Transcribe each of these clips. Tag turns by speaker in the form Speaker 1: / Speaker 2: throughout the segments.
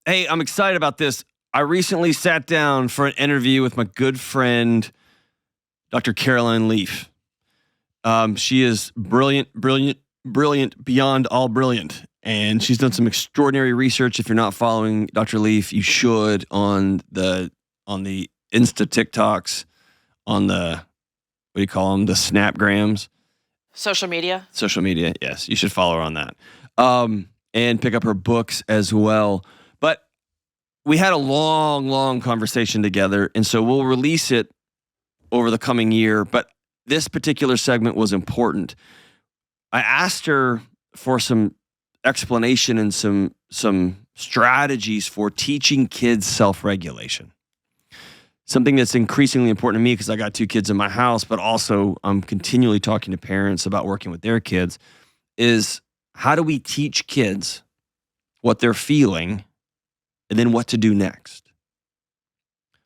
Speaker 1: Hey, I'm excited about this. I recently sat down for an interview with my good friend, Dr. Caroline Leaf. She is brilliant, brilliant, brilliant, beyond all brilliant. And she's done some extraordinary research. If you're not following Dr. Leaf, you should on the Insta TikToks, on the, what do you call them? The Snapgrams.
Speaker 2: Social media.
Speaker 1: Social media, yes. You should follow her on that. And pick up her books as well. But we had a long, long conversation together, and so we'll release it over the coming year. But this particular segment was important. I asked her for some explanation and some strategies for teaching kids self-regulation. Something that's increasingly important to me because I got 2 kids in my house, but also I'm continually talking to parents about working with their kids, is how do we teach kids what they're feeling and then what to do next?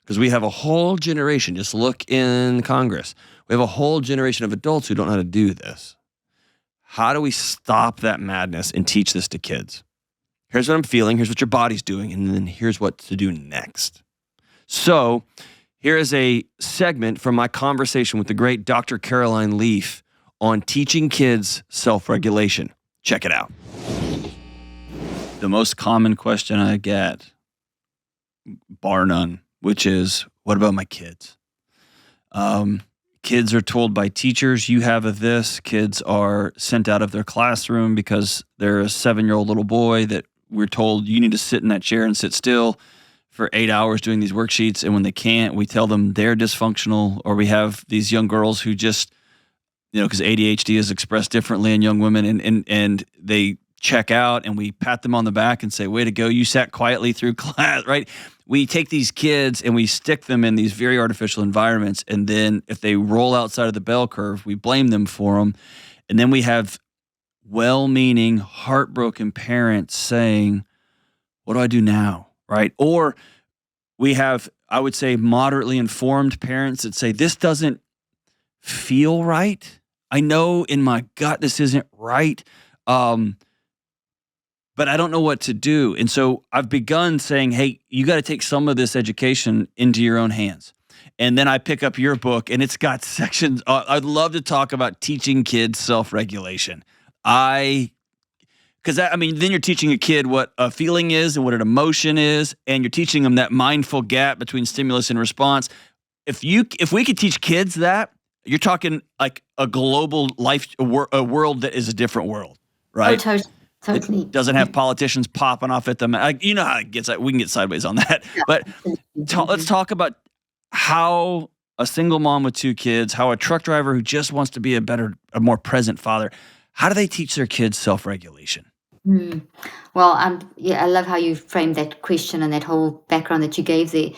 Speaker 1: Because we have a whole generation, just look in Congress, we have a whole generation of adults who don't know how to do this. How do we stop that madness and teach this to kids? Here's what I'm feeling, here's what your body's doing, and then here's what to do next. So here is a segment from my conversation with the great Dr. Caroline Leaf on teaching kids self-regulation. Check it out. The most common question I get, bar none, which is, what about my kids? Kids are told by teachers, you have a this. Kids are sent out of their classroom because they're a 7-year-old little boy that we're told you need to sit in that chair and sit still for 8 hours doing these worksheets. And when they can't, we tell them they're dysfunctional. Or we have these young girls who just, because ADHD is expressed differently in young women, and they check out, and we pat them on the back and say, way to go, you sat quietly through class, right? We take these kids and we stick them in these very artificial environments, and then if they roll outside of the bell curve, we blame them for them. And then we have well-meaning, heartbroken parents saying, what do I do now, right? Or we have, I would say, moderately informed parents that say, this doesn't feel right. I know in my gut this isn't right. But I don't know what to do. And so I've begun saying, hey, you got to take some of this education into your own hands. And then I pick up your book, and it's got sections. I'd love to talk about teaching kids self-regulation. Then you're teaching a kid what a feeling is and what an emotion is, and you're teaching them that mindful gap between stimulus and response. If we could teach kids that, you're talking like a global life, a world that is a different world, right?
Speaker 3: Oh, totally.
Speaker 1: It doesn't have politicians popping off at them. You know how it gets. We can get sideways on that. Yeah. But let's talk about how a single mom with 2 kids, how a truck driver who just wants to be a more present father, how do they teach their kids self-regulation?
Speaker 3: Well, I love how you framed that question and that whole background that you gave there.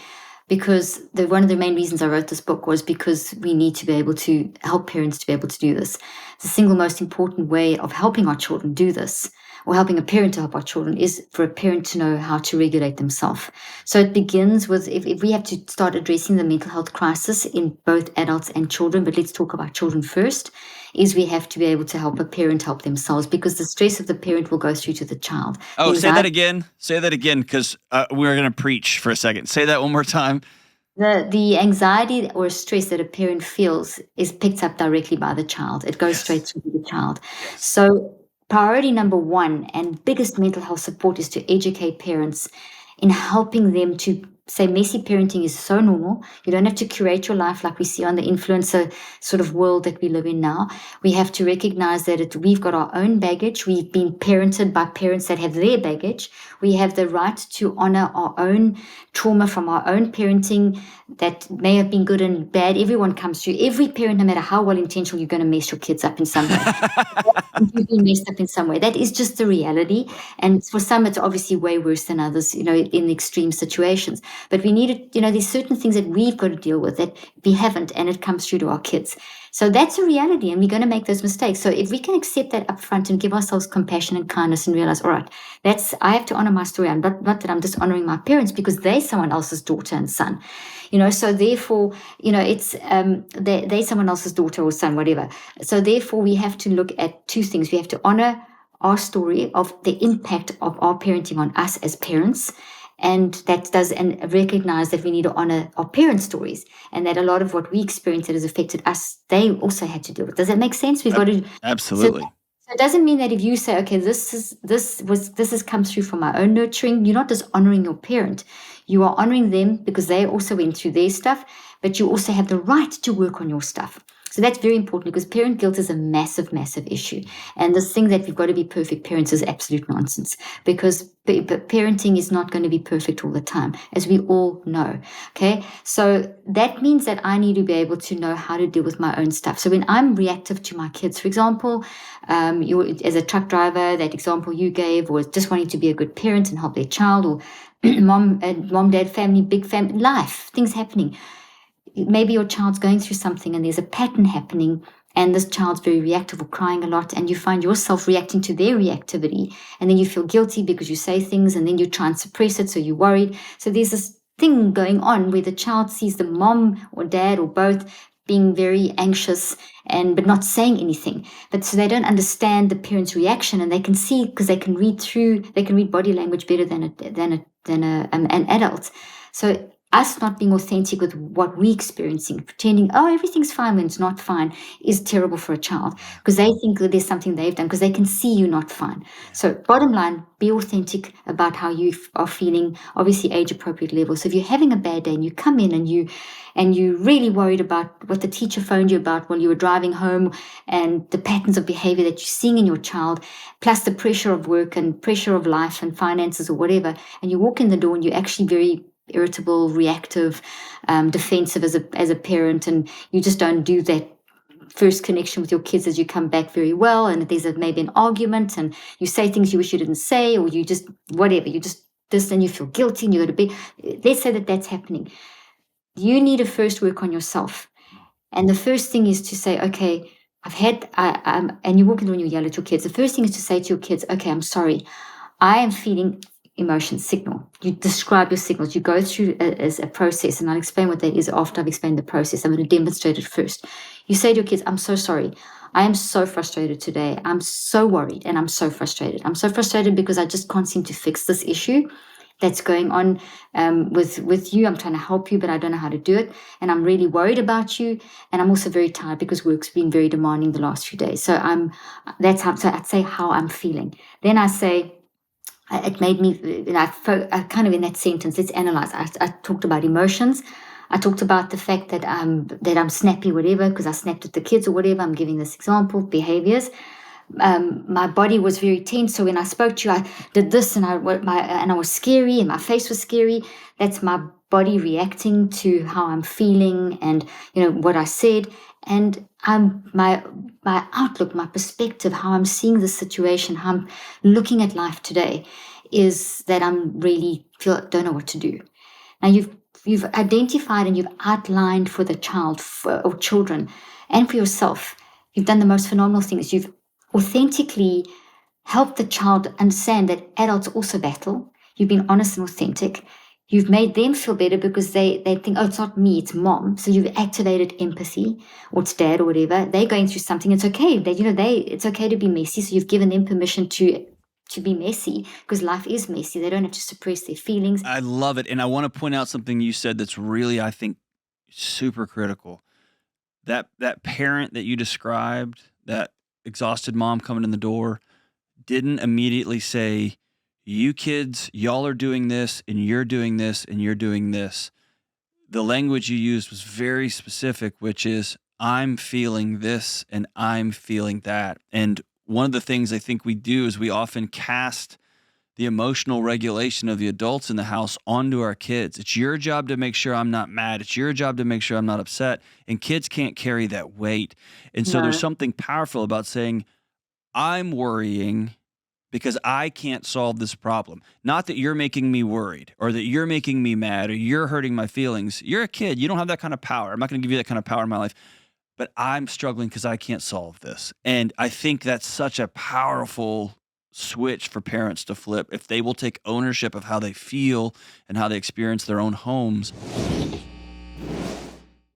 Speaker 3: Because one of the main reasons I wrote this book was because we need to be able to help parents to be able to do this. The single most important way of helping our children do this, or helping a parent to help our children, is for a parent to know how to regulate themselves. So it begins with, if we have to start addressing the mental health crisis in both adults and children, but let's talk about children first, is we have to be able to help a parent help themselves, because the stress of the parent will go through to the child.
Speaker 1: Oh, say that again. Say that again, because we're going to preach for a second. Say that one more time.
Speaker 3: The anxiety or stress that a parent feels is picked up directly by the child. It goes straight to the child. So priority number 1 and biggest mental health support is to educate parents in helping them to say messy parenting is so normal. You don't have to curate your life like we see on the influencer sort of world that we live in now. We have to recognize that we've got our own baggage. We've been parented by parents that have their baggage. We have the right to honor our own trauma from our own parenting that may have been good and bad. Everyone comes through. Every parent, no matter how well-intentional, you're going to mess your kids up in some way. You've been messed up in some way. That is just the reality. And for some, it's obviously way worse than others, in extreme situations. But we need to, there's certain things that we've got to deal with that we haven't, and it comes through to our kids. So that's a reality, and we're going to make those mistakes. So if we can accept that up front and give ourselves compassion and kindness and realize, all right, I have to honor my story. I'm not that I'm just honoring my parents because they're someone else's daughter and son. So therefore, it's they're someone else's daughter or son, whatever. So therefore, we have to look at 2 things. We have to honor our story of the impact of our parenting on us as parents, And that does, and recognize that we need to honor our parents' stories, and that a lot of what we experienced that has affected us, they also had to deal with. Does that make sense? We've got to. So,
Speaker 1: Absolutely.
Speaker 3: so it doesn't mean that if you say, okay, this has come through from my own nurturing, you're not just honoring your parent. You are honoring them because they also went through their stuff, but you also have the right to work on your stuff. So that's very important, because parent guilt is a massive, massive issue. And this thing that we've got to be perfect parents is absolute nonsense, because parenting is not going to be perfect all the time, as we all know. Okay. So that means that I need to be able to know how to deal with my own stuff. So when I'm reactive to my kids, for example, as a truck driver, that example you gave was just wanting to be a good parent and help their child, or mom, dad, family, big family, life, things happening. Maybe your child's going through something and there's a pattern happening, and this child's very reactive or crying a lot, and you find yourself reacting to their reactivity, and then you feel guilty because you say things, and then you try and suppress it, so you're worried. So there's this thing going on where the child sees the mom or dad or both being very anxious but not saying anything. But so they don't understand the parent's reaction, and they can see, because they can read body language better than an adult. So us not being authentic with what we're experiencing, pretending, oh, everything's fine when it's not fine, is terrible for a child, because they think that there's something they've done, because they can see you not fine. So bottom line, be authentic about how you are feeling, obviously age appropriate level. So if you're having a bad day and you come in and you're really worried about what the teacher phoned you about while you were driving home, and the patterns of behavior that you're seeing in your child, plus the pressure of work and pressure of life and finances or whatever, and you walk in the door and you're actually very irritable, reactive, defensive as a parent, and you just don't do that first connection with your kids as you come back very well, and there's maybe an argument and you say things you wish you didn't say, or you just whatever, you just this, and you feel guilty and you go to bed. Let's say that that's happening. You need to first work on yourself, and the first thing is to say, okay, and you walk in the room and you yell at your kids. The first thing is to say to your kids, okay, I'm sorry, I am feeling emotion signal. You describe your signals. You go through as a process, and I'll explain what that is after I've explained the process. I'm going to demonstrate it first. You say to your kids, I'm so sorry. I am so frustrated today. I'm so worried and I'm so frustrated. I'm so frustrated because I just can't seem to fix this issue that's going on with you. I'm trying to help you, but I don't know how to do it. And I'm really worried about you. And I'm also very tired because work's been very demanding the last few days. So so I'd say how I'm feeling. Then I say, it made me, I kind of in that sentence, let's analyze. I talked about emotions. I talked about the fact that I'm snappy, whatever, because I snapped at the kids or whatever. I'm giving this example, behaviors. My body was very tense. So when I spoke to you, I did this, and I was scary, and my face was scary. That's my body reacting to how I'm feeling, and what I said. And my outlook, my perspective, how I'm seeing the situation, how I'm looking at life today, is that I'm really don't know what to do. Now you've identified and you've outlined for the child or children, and for yourself. You've done the most phenomenal things. You've authentically helped the child understand that adults also battle. You've been honest and authentic. You've made them feel better because they think, oh, it's not me, it's mom. So you've activated empathy, or it's dad or whatever. They're going through something. It's okay. It's okay to be messy. So you've given them permission to be messy, because life is messy. They don't have to suppress their feelings.
Speaker 2: I love it. And I want to point out something you said that's really, I think, super critical. That parent that you described, that exhausted mom coming in the door, didn't immediately say, you kids, y'all are doing this, and you're doing this, and you're doing this. The language you used was very specific, which is, I'm feeling this and I'm feeling that. And one of the things I think we do is we often cast the emotional regulation of the adults in the house onto our kids. It's your job to make sure I'm not mad. It's your job to make sure I'm not upset. And kids can't carry that weight. And so there's something powerful about saying, I'm worrying because I can't solve this problem. Not that you're making me worried, or that you're making me mad, or you're hurting my feelings. You're a kid. You don't have that kind of power. I'm not going to give you that kind of power in my life. But I'm struggling because I can't solve this. And I think that's such a powerful switch for parents to flip if they will take ownership of how they feel and how they experience their own homes.